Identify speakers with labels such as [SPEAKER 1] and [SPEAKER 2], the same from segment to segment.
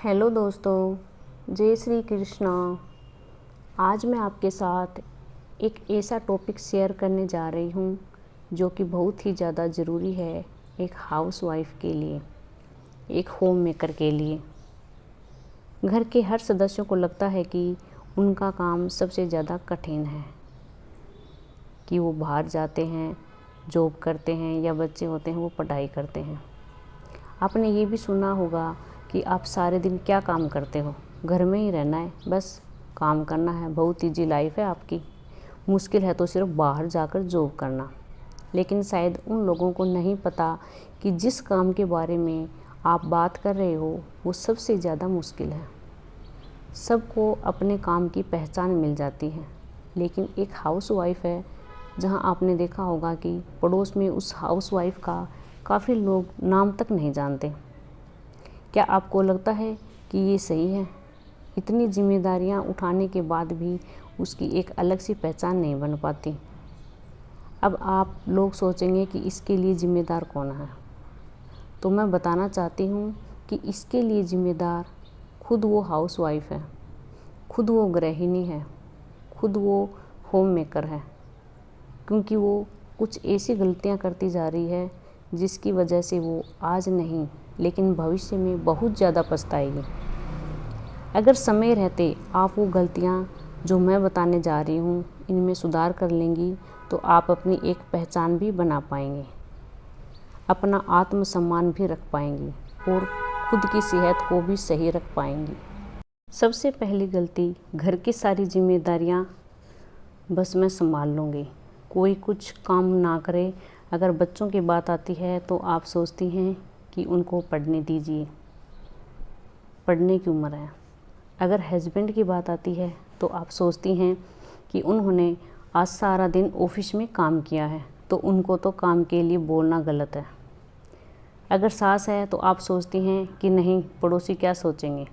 [SPEAKER 1] Hello दोस्तों, जय श्री कृष्णा। आज मैं आपके साथ एक ऐसा टॉपिक शेयर करने जा रही हूँ जो कि बहुत ही ज़्यादा ज़रूरी है एक हाउसवाइफ के लिए, एक होम मेकर के लिए। घर के हर सदस्यों को लगता है कि उनका काम सबसे ज़्यादा कठिन है, कि वो बाहर जाते हैं, जॉब करते हैं या बच्चे होते हैं वो पढ़ाई करते हैं। आपने ये भी सुना होगा कि आप सारे दिन क्या काम करते हो, घर में ही रहना है, बस काम करना है, बहुत ईजी लाइफ है आपकी, मुश्किल है तो सिर्फ बाहर जाकर जॉब करना। लेकिन शायद उन लोगों को नहीं पता कि जिस काम के बारे में आप बात कर रहे हो वो सबसे ज़्यादा मुश्किल है। सबको अपने काम की पहचान मिल जाती है, लेकिन एक हाउसवाइफ है जहां आपने देखा होगा कि पड़ोस में उस हाउसवाइफ का काफ़ी लोग नाम तक नहीं जानते। क्या आपको लगता है कि ये सही है? इतनी जिम्मेदारियां उठाने के बाद भी उसकी एक अलग सी पहचान नहीं बन पाती। अब आप लोग सोचेंगे कि इसके लिए ज़िम्मेदार कौन है, तो मैं बताना चाहती हूँ कि इसके लिए ज़िम्मेदार खुद वो हाउसवाइफ है, खुद वो गृहिणी है, खुद वो होम मेकर है। क्योंकि वो कुछ ऐसी गलतियाँ करती जा रही है जिसकी वजह से वो आज नहीं लेकिन भविष्य में बहुत ज़्यादा पछताएगी। अगर समय रहते आप वो गलतियाँ जो मैं बताने जा रही हूँ इनमें सुधार कर लेंगी तो आप अपनी एक पहचान भी बना पाएंगे, अपना आत्मसम्मान भी रख पाएंगी और खुद की सेहत को भी सही रख पाएंगी। सबसे पहली गलती, घर की सारी जिम्मेदारियाँ बस मैं संभाल लूँगी, कोई कुछ काम ना करे। अगर बच्चों की बात आती है तो आप सोचती हैं कि उनको पढ़ने दीजिए, पढ़ने की उम्र है। अगर हस्बैंड की बात आती है तो आप सोचती हैं कि उन्होंने आज सारा दिन ऑफिस में काम किया है तो उनको तो काम के लिए बोलना गलत है। अगर सास है तो आप सोचती हैं कि नहीं, पड़ोसी क्या सोचेंगे।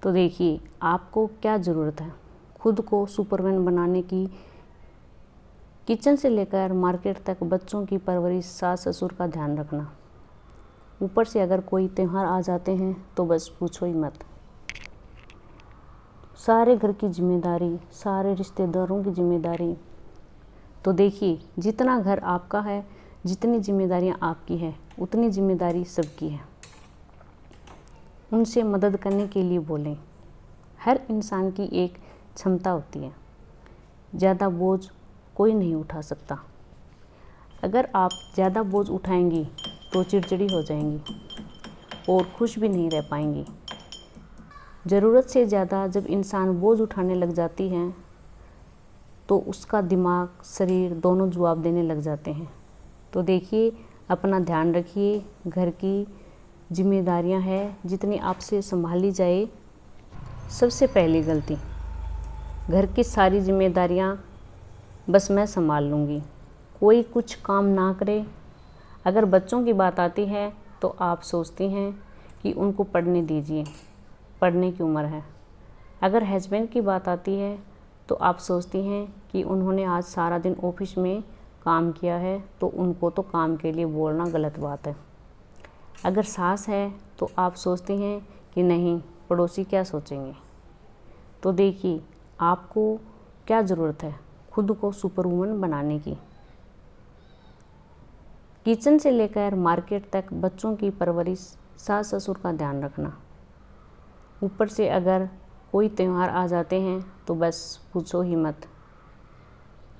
[SPEAKER 1] तो देखिए, आपको क्या ज़रूरत है खुद को सुपरमैन बनाने की। किचन से लेकर मार्केट तक बच्चों की परवरिश, सास ससुर का ध्यान रखना। ऊपर से अगर कोई त्यौहार आ जाते हैं तो बस पूछो ही मत। सारे घर की जिम्मेदारी, सारे रिश्तेदारों की जिम्मेदारी। तो देखिए, जितना घर आपका है, जितनी जिम्मेदारियां आपकी है, उतनी जिम्मेदारी सबकी है। उनसे मदद करने के लिए बोलें। हर इंसान की एक क्षमता होती है, ज़्यादा बोझ कोई नहीं उठा सकता। अगर आप ज़्यादा बोझ उठाएंगी तो चिड़चिड़ी हो जाएंगी और खुश भी नहीं रह पाएंगी। ज़रूरत से ज़्यादा जब इंसान बोझ उठाने लग जाती हैं तो उसका दिमाग, शरीर दोनों जवाब देने लग जाते हैं। तो देखिए, अपना ध्यान रखिए। घर की जिम्मेदारियां हैं, जितनी आपसे संभाली जाए। सबसे पहली गलती, घर की सारी जिम्मेदारियां बस मैं संभाल लूँगी, कोई कुछ काम ना करे। अगर बच्चों की बात आती है तो आप सोचती हैं कि उनको पढ़ने दीजिए, पढ़ने की उम्र है। अगर हस्बैंड की बात आती है तो आप सोचती हैं कि उन्होंने आज सारा दिन ऑफिस में काम किया है तो उनको तो काम के लिए बोलना गलत बात है। अगर सास है तो आप सोचती हैं कि नहीं, पड़ोसी क्या सोचेंगे। तो देखिए, आपको क्या ज़रूरत है खुद को सुपर वुमन बनाने की। किचन से लेकर मार्केट तक बच्चों की परवरिश, सास ससुर का ध्यान रखना। ऊपर से अगर कोई त्यौहार आ जाते हैं तो बस पूछो ही मत।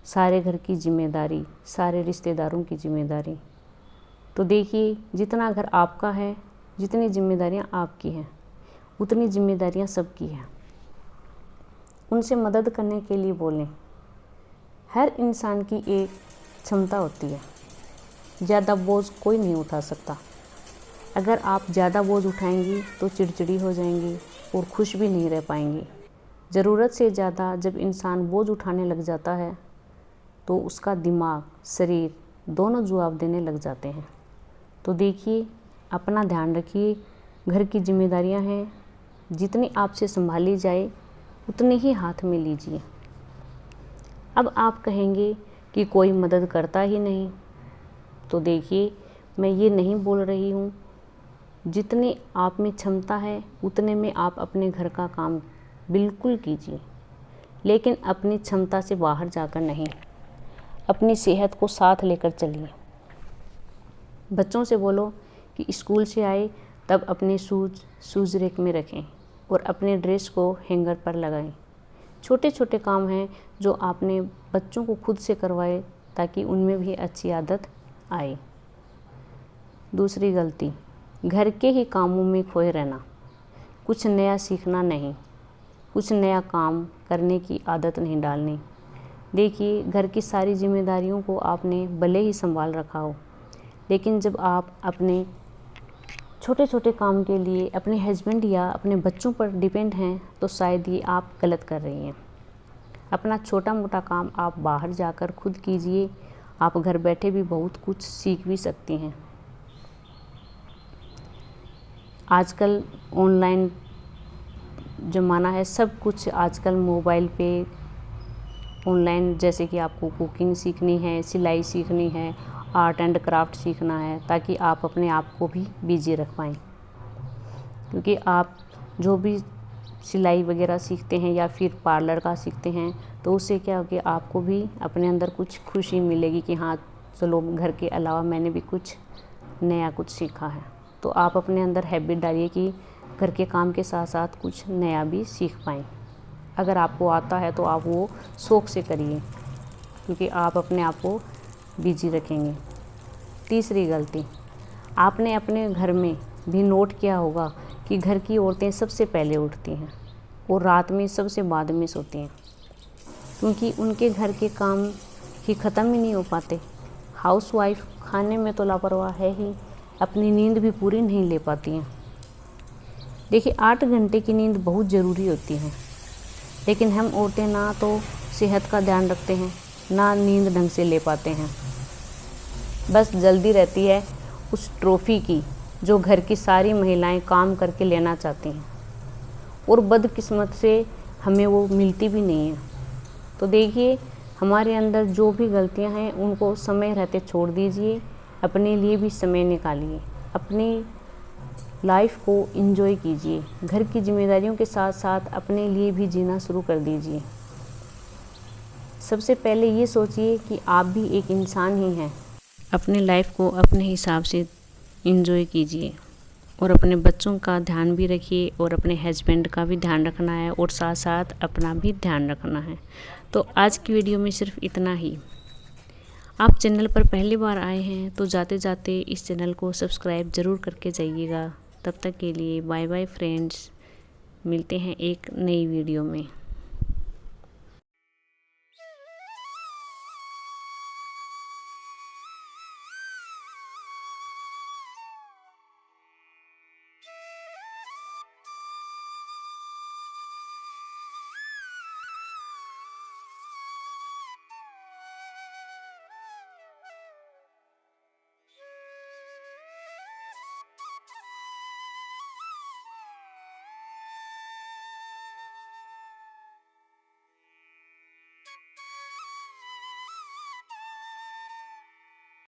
[SPEAKER 1] सारे घर की जिम्मेदारी, सारे रिश्तेदारों की जिम्मेदारी। तो देखिए, जितना घर आपका है, जितनी जिम्मेदारियां आपकी हैं, उतनी जिम्मेदारियां सबकी हैं। उनसे मदद करने के लिए बोलें। हर इंसान की एक क्षमता होती है, ज़्यादा बोझ कोई नहीं उठा सकता। अगर आप ज़्यादा बोझ उठाएंगी तो चिड़चिड़ी हो जाएंगी और खुश भी नहीं रह पाएंगी। ज़रूरत से ज़्यादा जब इंसान बोझ उठाने लग जाता है तो उसका दिमाग, शरीर दोनों जवाब देने लग जाते हैं। तो देखिए, अपना ध्यान रखिए। घर की जिम्मेदारियां हैं, जितनी आपसे संभाली जाए उतनी ही हाथ में लीजिए। अब आप कहेंगे कि कोई मदद करता ही नहीं। तो देखिए, मैं ये नहीं बोल रही हूँ, जितनी आप में क्षमता है उतने में आप अपने घर का काम बिल्कुल कीजिए, लेकिन अपनी क्षमता से बाहर जाकर नहीं। अपनी सेहत को साथ लेकर चलिए। बच्चों से बोलो कि स्कूल से आए तब अपने शूज़ रैक में रखें और अपने ड्रेस को हैंगर पर लगाएं। छोटे छोटे काम हैं जो आपने बच्चों को खुद से करवाए ताकि उनमें भी अच्छी आदत आए। दूसरी गलती, घर के ही कामों में खोए रहना, कुछ नया सीखना नहीं, कुछ नया काम करने की आदत नहीं डालनी। देखिए, घर की सारी जिम्मेदारियों को आपने भले ही संभाल रखा हो, लेकिन जब आप अपने छोटे छोटे काम के लिए अपने हस्बैंड या अपने बच्चों पर डिपेंड हैं तो शायद ये आप गलत कर रही हैं। अपना छोटा मोटा काम आप बाहर जाकर खुद कीजिए। आप घर बैठे भी बहुत कुछ सीख भी सकती हैं। आजकल ऑनलाइन ज़माना है, सब कुछ आजकल मोबाइल पे ऑनलाइन, जैसे कि आपको कुकिंग सीखनी है, सिलाई सीखनी है, आर्ट एंड क्राफ्ट सीखना है, ताकि आप अपने आप को भी बिजी रख पाएँ। क्योंकि आप जो भी सिलाई वगैरह सीखते हैं या फिर पार्लर का सीखते हैं तो उससे क्या हो कि आपको भी अपने अंदर कुछ खुशी मिलेगी कि हाँ चलो, घर के अलावा मैंने भी कुछ नया कुछ सीखा है। तो आप अपने अंदर हैबिट डालिए कि घर के काम के साथ साथ कुछ नया भी सीख पाएँ। अगर आपको आता है तो आप वो शौक़ से करिए, क्योंकि आप अपने आप को बिजी रखेंगे। तीसरी गलती, आपने अपने घर में भी नोट किया होगा कि घर की औरतें सबसे पहले उठती हैं और रात में सबसे बाद में सोती हैं, क्योंकि उनके घर के काम ही ख़त्म ही नहीं हो पाते। हाउसवाइफ खाने में तो लापरवाह है ही, अपनी नींद भी पूरी नहीं ले पाती हैं। देखिए, 8 घंटे की नींद बहुत ज़रूरी होती है, लेकिन हम औरतें ना तो सेहत का ध्यान रखते हैं, ना नींद ढंग से ले पाते हैं। बस जल्दी रहती है उस ट्रॉफ़ी की जो घर की सारी महिलाएं काम करके लेना चाहती हैं, और बदकिस्मत से हमें वो मिलती भी नहीं है। तो देखिए, हमारे अंदर जो भी गलतियां हैं उनको समय रहते छोड़ दीजिए, अपने लिए भी समय निकालिए, अपनी लाइफ को एंजॉय कीजिए। घर की जिम्मेदारियों के साथ साथ अपने लिए भी जीना शुरू कर दीजिए। सबसे पहले ये सोचिए कि आप भी एक इंसान ही हैं। अपनी लाइफ को अपने हिसाब से एंजॉय कीजिए और अपने बच्चों का ध्यान भी रखिए और अपने हस्बैंड का भी ध्यान रखना है और साथ साथ अपना भी ध्यान रखना है। तो आज की वीडियो में सिर्फ इतना ही। आप चैनल पर पहली बार आए हैं तो जाते जाते इस चैनल को सब्सक्राइब ज़रूर करके जाइएगा। तब तक के लिए बाय बाय फ्रेंड्स, मिलते हैं एक नई वीडियो में।